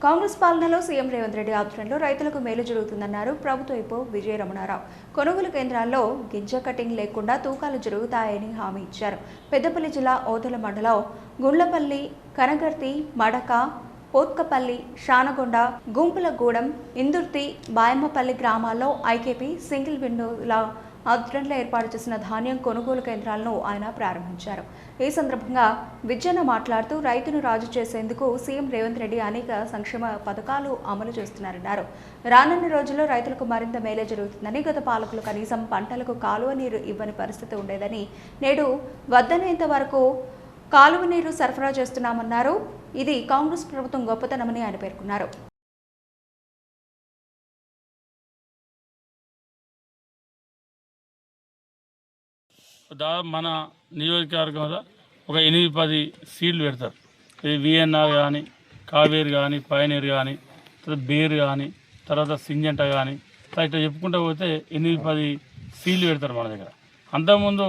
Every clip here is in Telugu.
కాంగ్రెస్ పాలనలో సీఎం రేవంత్ రెడ్డి ఆధ్వర్యంలో రైతులకు మేలు జరుగుతుందన్నారు ప్రభుత్వ వైపు విజయ రమణారావు. కొనుగోలు కేంద్రాల్లో గింజ కటింగ్ లేకుండా తూకాలు జరుగుతాయని హామీ ఇచ్చారు. పెద్దపల్లి జిల్లా ఓదెల మండలం గుండ్లపల్లి, కనగర్తి, మడక, పోత్కపల్లి, షానగొండ, గుంపులగూడెం, ఇందుర్తి, బాయమ్మపల్లి గ్రామాల్లో ఐకేపీ సింగిల్ విండోల ఆధ్వర్యంలో ఏర్పాటు చేసిన ధాన్యం కొనుగోలు కేంద్రాలను ఆయన ప్రారంభించారు. ఈ సందర్భంగా విజయన్న మాట్లాడుతూ రైతును రాజు చేసేందుకు సీఎం రేవంత్ రెడ్డి అనేక సంక్షేమ పథకాలు అమలు చేస్తున్నారన్నారు. రానున్న రోజుల్లో రైతులకు మరింత మేలే జరుగుతుందని, గత పాలకులు కనీసం పంటలకు కాలువ నీరు ఇవ్వని పరిస్థితి ఉండేదని, నేడు వద్దనేంత వరకు కాలువ నీరు సరఫరా చేస్తున్నామన్నారు. ఇది కాంగ్రెస్ ప్రభుత్వం గొప్పతనమని ఆయన పేర్కొన్నారు. మన నియోజకవర్గంలో ఒక 8-10 సీడ్లు పెడతారు. ఇది విఎన్ఆర్ కానీ, కావేరి కానీ, పయనీర్ కానీ, తర్వాత బేర్ కానీ, తర్వాత సింజంట కానీ, ఇట్లా చెప్పుకుంటూ పోతే 8-10 సీడ్లు పెడతారు మన దగ్గర. అంతకుముందు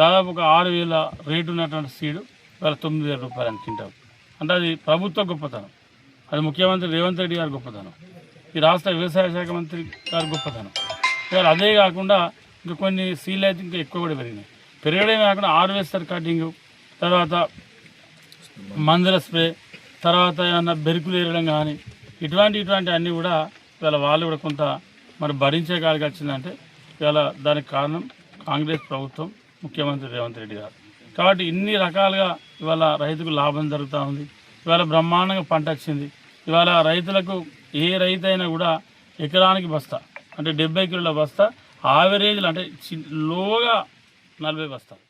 దాదాపు ఒక 6,000 రేటు ఉన్నటువంటి సీడు ఇవాళ 9,000 రూపాయలు అని తింటారు. అంటే అది ప్రభుత్వ గొప్పతనం, అది ముఖ్యమంత్రి రేవంత్ రెడ్డి గారి గొప్పతనం, ఈ రాష్ట్ర వ్యవసాయ శాఖ మంత్రి గారి గొప్పతనం. ఇవాళ అదే కాకుండా ఇంకా కొన్ని సీలు అయితే ఇంకా ఎక్కువ కూడా పెరిగినాయి. పెరగడమే కాకుండా హార్వెస్టర్ కటింగ్, తర్వాత మందుల స్ప్రే, తర్వాత ఏమన్నా బెరుకులు ఏరడం కానీ ఇటువంటి అన్నీ కూడా ఇవాళ వాళ్ళు కూడా కొంత మరి భరించే కాడికి వచ్చిందంటే ఇవాళ దానికి కారణం కాంగ్రెస్ ప్రభుత్వం, ముఖ్యమంత్రి రేవంత్ రెడ్డి గారు. కాబట్టి ఇన్ని రకాలుగా ఇవాళ రైతుకు లాభం జరుగుతూ ఉంది. ఇవాళ బ్రహ్మాండంగా పంట వచ్చింది. ఇవాళ రైతులకు ఏ రైతు అయినా కూడా ఎకరానికి బస్తా అంటే 70 కిలోల బస్తా, ఆవరేజ్లు అంటే లోగా 40 బస్తాలు.